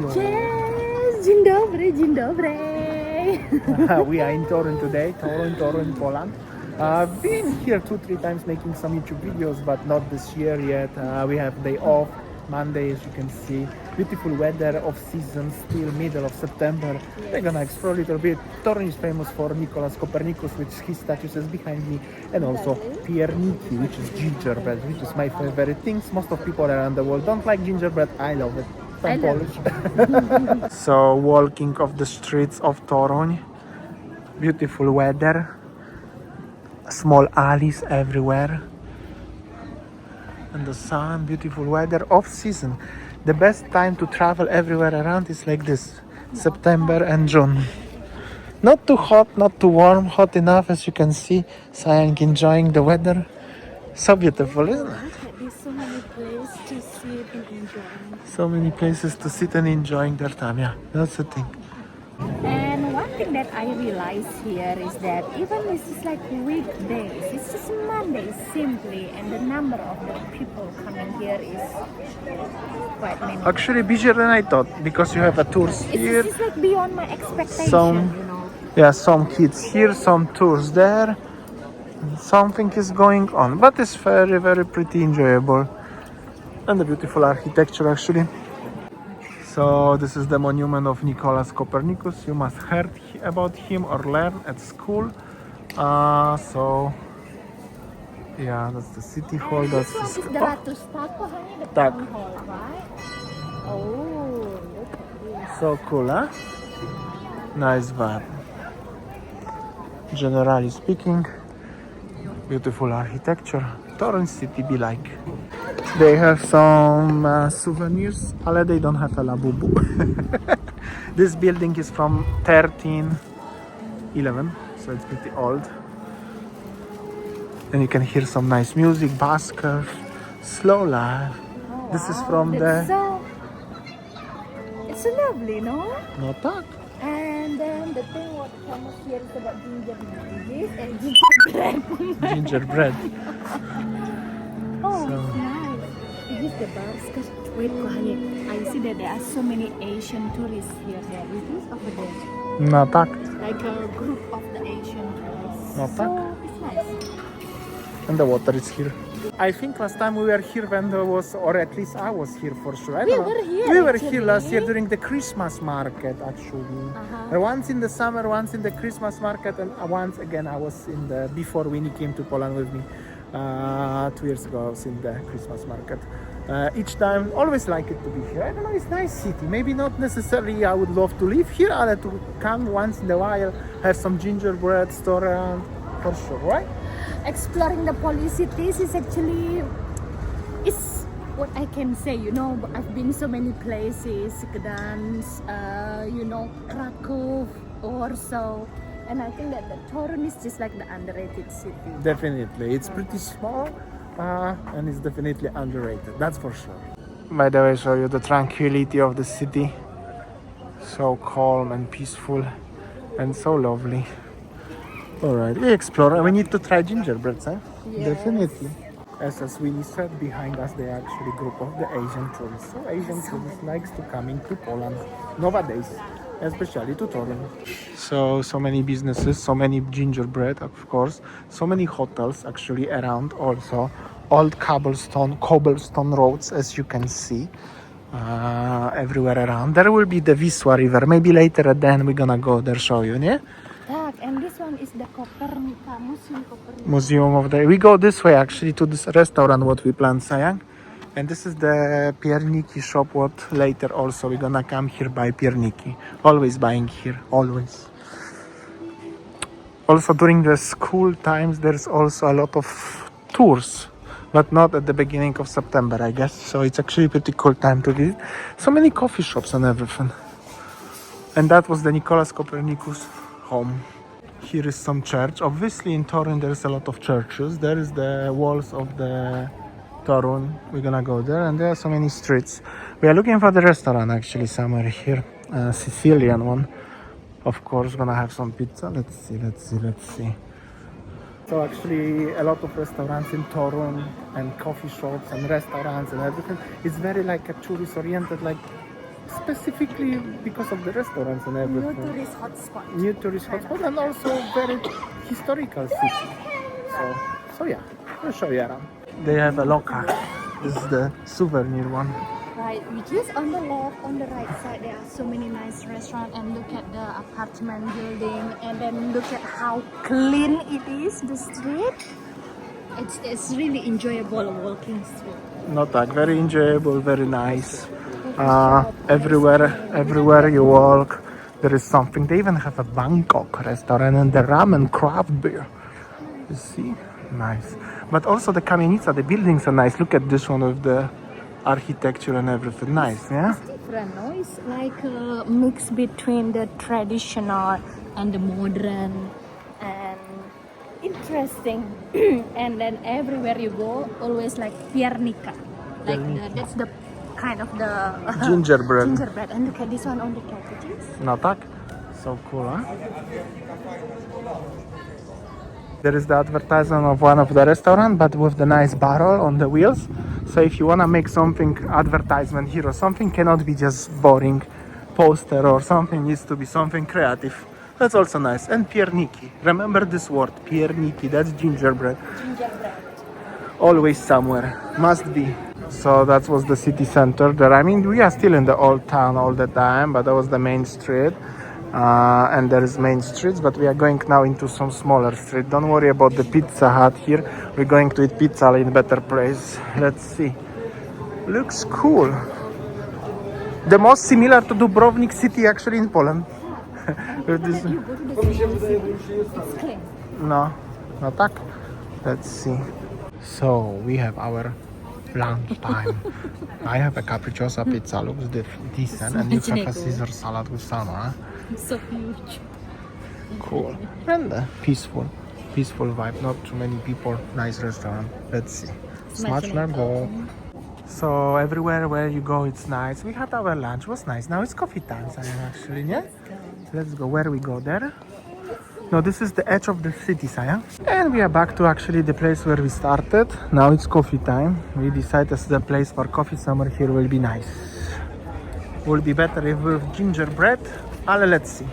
video. Cześć! Dzień dobry, dzień dobry! We are in Torun today, Torun Poland. I've been here 2-3 times making some YouTube videos, but not this year yet. We have day off, Monday, as you can see. Beautiful weather, off season, still middle of September. We're gonna explore a little bit. Torun is famous for Nicholas Copernicus, which his statue is behind me, and also pierniki, which is gingerbread, which is my favorite things. Most of people around the world don't like gingerbread. I love it. I'm Polish. So walking off the streets of Toruń, beautiful weather, small alleys everywhere, and the sun, beautiful weather, off season. The best time to travel everywhere around is like this, September and June. Not too hot, not too warm, hot enough as you can see. So I'm enjoying the weather. So beautiful, isn't it? There's so many places to sit and enjoy. So many places to sit and enjoying their time. Yeah, that's the thing. And one thing that I realize here is that even this is like weekdays, it's just Monday simply, and the number of the people coming here is quite many. Actually busier than I thought, because you have a tours here. It's like beyond my expectation, Some- you know. Yeah, some kids here, some tours there. Something is going on, but it's very, very pretty enjoyable. And the beautiful architecture actually. So this is the monument of Nicholas Copernicus. You must heard about him or learn at school. So yeah, that's the city hall. And That's this the one is the Ratu Statue, the Tak. town hall, right? Oh, look at this. So cool, huh? Nice vibe. Generally speaking, beautiful architecture. Torun city be like. They have some souvenirs, but they don't have a labubu. This building is from 1311, so it's pretty old. And you can hear some nice music, baskers, slow life. Oh, This is wow, from that's the... It's so lovely, no? No tak. And then the thing what famous here is about gingerbread and gingerbread. Gingerbread. Oh, So- it's nice. It is the basket. Wait, quiet. I see that there are so many Asian tourists here. There is this over there, No tak. like a group of the Asian tourists. No, So tak. it's nice. And the water is here. I think last time we were here when there was, or at least I was here for sure. I We don't know. were here, We were actually. here last year during the Christmas market, actually. Once in the summer, once in the Christmas market, and once again I was in the before Winnie came to Poland with me 2 years ago. I was in the Christmas market. Each time, always like it to be here. I don't know, it's nice city. Maybe not necessarily I would love to live here, or to come once in a while, have some gingerbread store around, for sure, right? Exploring the Polish cities is actually, it's what I can say, you know. I've been so many places, Gdansk, you know, Krakow, Warsaw, and I think that the Torun is just like the underrated city. Definitely, it's pretty small and it's definitely underrated, that's for sure. By the way, show you the tranquility of the city. So calm and peaceful and so lovely. Alright, we explore and we need to try gingerbreads, huh? Yes. Definitely. As Winnie said, behind us they are actually a group of the Asian tourists. So Asian tourists likes to come into Poland nowadays, especially to Torun. So many businesses, so many gingerbread, of course, so many hotels actually around also. Old cobblestone roads, as you can see, everywhere around. There will be the Vistula River. Maybe later at the end we're gonna go there, show you, yeah? Tak, and this one is the Copernica, Museum Copernica. Museum of the... We go this way actually to this restaurant what we planned, Sayang. And this is the pierniki shop what later also we're gonna come here buy pierniki. Always buying here, always. Also during the school times there's also a lot of tours, but not at the beginning of September, I guess. So it's actually a pretty cool time to visit. So many coffee shops and everything. And that was the Nicholas Copernicus home. Here is some church. Obviously in Torun there's a lot of churches. There is the walls of the Torun. We're gonna go there, and there are so many streets. We are looking for the restaurant actually somewhere here, Sicilian one. Of course, gonna have some pizza. Let's see. So actually a lot of restaurants in Torun and coffee shops and restaurants and everything. It's very like a tourist oriented, like specifically because of the restaurants and New everything. tourist hotspot. New tourist hotspot and also very historical city. So yeah, we'll show you around. They have a locker. This is the souvenir one. Right, which is on the left, on the right side, there are so many nice restaurants, and look at the apartment building, and then look at how clean it is, the street. It's really enjoyable walking street. No tak, very enjoyable, very nice. Everywhere you walk, there is something. They even have a Bangkok restaurant and the ramen craft beer. You see? Nice. But also the kamienica, the buildings are nice. Look at this one with the architecture and everything. Nice, yeah? It's different, no? It's like a mix between the traditional and the modern and interesting. And then everywhere you go, always like piernika. Like that's the kind of the Gingerbread. gingerbread. And look at this one on the packages. No tak? So cool, huh? There is the advertisement of one of the restaurant, but with the nice barrel on the wheels. So if you wanna make something advertisement here or something, cannot be just boring poster or something, needs to be something creative. That's also nice. And pierniki. Remember this word, pierniki. That's gingerbread. Gingerbread. Always somewhere. Must be. So that was the city center there. I mean, we are still in the old town all the time, but that was the main street. And there is main streets, but we are going now into some smaller street. Don't worry about the Pizza Hut here. We're going to eat pizza in a better place. Let's see. Looks cool. The most similar to Dubrovnik city actually in Poland. With this... You go to the city, it's clean. No, no tak. Let's see. So we have our lunch time. I have a capricciosa pizza, looks decent, and you have a Caesar salad with salmon. So huge. Cool. And peaceful vibe, not too many people, nice restaurant. Let's see. Smacznego go. So everywhere where you go, it's nice. We had our lunch, was nice. Now it's coffee time, actually, yeah? Let's go. Where we go? There? No, this is the edge of the city, Saya. And we are back to actually the place where we started. Now it's coffee time. We decided the place for coffee summer here will be nice. Will be better if with gingerbread. Let's see.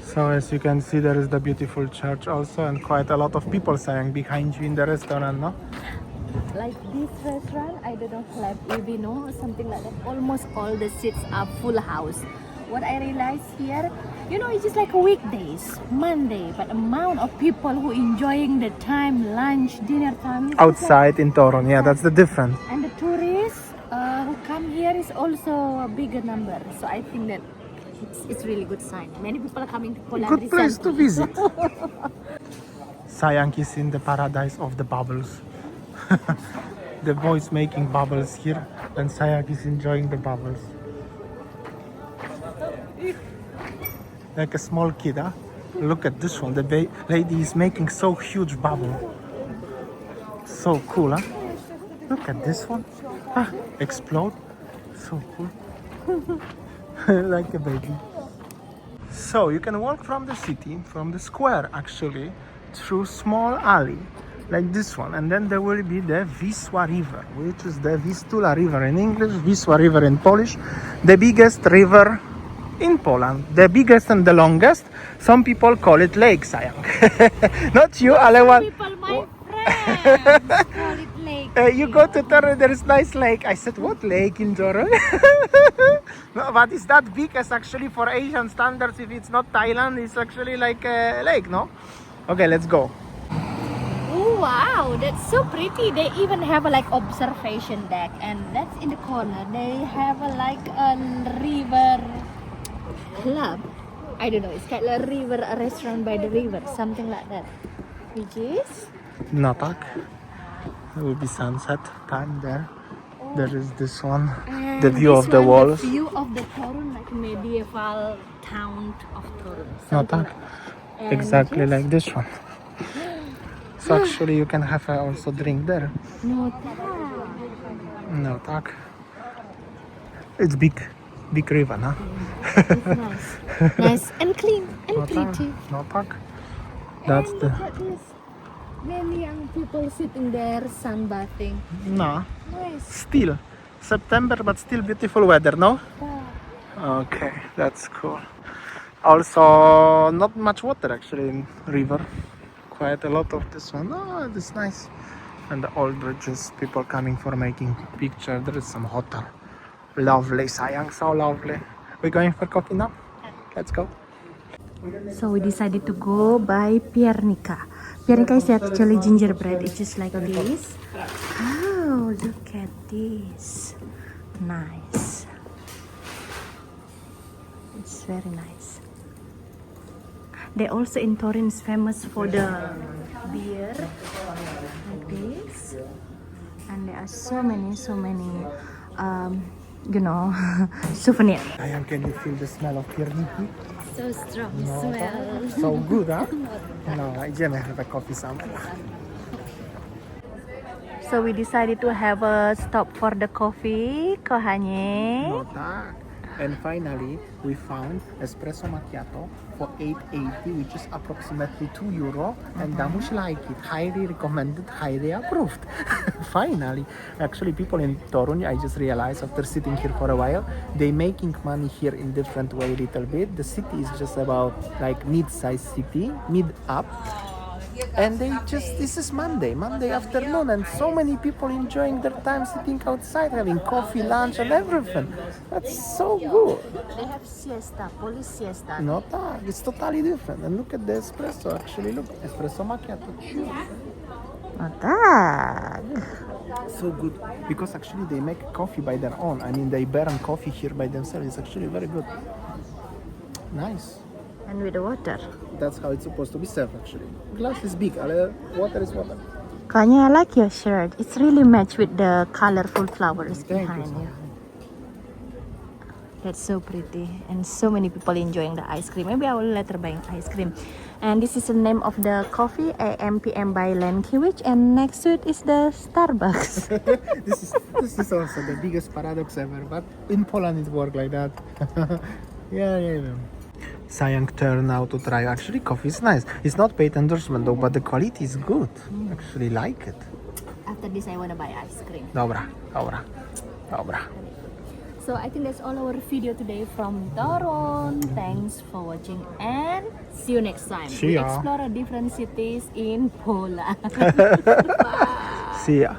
So as you can see, there is the beautiful church also, and quite a lot of people saying behind you in the restaurant, no? Like this restaurant, I don't know, Club Ibino or something like that. Almost all the seats are full house. What I realized here, you know, it's just like weekdays, Monday, but amount of people who enjoying the time, lunch, dinner time. Outside in Toruń, yeah, that's the difference. And the tourists who come here is also a bigger number. So I think that it's really good sign. Many people are coming to Poland. Good place to visit. Sayang is in the paradise of the bubbles. The boys making bubbles here, and Sayang is enjoying the bubbles. Like a small kid, huh? Look at this one. The lady is making so huge bubble. So cool, huh? Look at this one. Ah, explode. So cool. Like a baby. So you can walk from the city, from the square actually, through small alley like this one, and then there will be the Vistula River, which is the Vistula River in English, Vistula River in Polish, the biggest river in Poland, the biggest and the longest. Some people call it lake, Sayang. Not you, ale People, my friends, call it lake. you go to Toruń, there is nice lake. I said, what lake in Toruń? No, but it's that big as actually for Asian standards. If it's not Thailand, it's actually like a lake, no? Okay, let's go. Oh, wow, that's so pretty. They even have a like observation deck, and that's in the corner. They have a like a river club. I don't know, it's kind of a river, a restaurant by the river, something like that. Which is? No tak. There will be sunset time there. There is this one, And the view this of the one, walls. The view of the Toruń, like medieval town of Toruń. No something tak. like that. And Exactly this- like this one. So actually you can have also drink there. No, No tak. It's big river, no? it's nice. Nice and clean and No tak. pretty. No tak. That's And the... look at this. Many young people sitting there sunbathing. No. Nice. Still September, but still beautiful weather, no? Wow. Okay, that's cool. Also, not much water actually in river. Quite a lot of this one. Oh, this is nice. And the old bridges, people coming for making picture. There is some hotel. Lovely, sayang, so lovely. We going for coffee now? Let's go. So we decided to go by piernica. Piernica is actually gingerbread. It's just like this. Oh, look at this. Nice. It's very nice. They also in Toruń is famous for the beer like this. And there are so many you know, souvenir. Sayang, can you feel the smell of pierniki? So strong No, smell. so good, huh? No, idziemy have a coffee somewhere. So we decided to have a stop for the coffee, kochanie. No, tak. And finally, we found espresso macchiato for 8.80, which is approximately €2. And Damush like it. Highly recommended, highly approved. Finally. Actually, people in Toruń, I just realized after sitting here for a while, they making money here in different way a little bit. The city is just about like mid-sized city, mid-up. And they just, this is Monday afternoon, and so many people enjoying their time sitting outside, having coffee, lunch, and everything. That's so good. They have siesta, police siesta. No, it's totally different. And look at the espresso. Actually, look, espresso macchiato. So good, because actually they make coffee by their own. I mean, they burn coffee here by themselves. It's actually very good. Nice. And with the water. That's how it's supposed to be served, actually. Glass is big, ale water is water. Kanya, I like your shirt. It's really matched with the colorful flowers Thank behind you. you. That's so pretty, and so many people enjoying the ice cream. Maybe I will later buy ice cream. And this is the name of the coffee, AM PM by Lankiewicz, and next to it is the Starbucks. This is also the biggest paradox ever, but in Poland it works like that. yeah. Sayang turn now to try. Actually, coffee is nice. It's not paid endorsement though, but the quality is good. Actually like it. After this, I want to buy ice cream. Dobra. So I think that's all our video today from Toruń. Thanks for watching and see you next time. See We ya. explore different cities in Poland. See ya.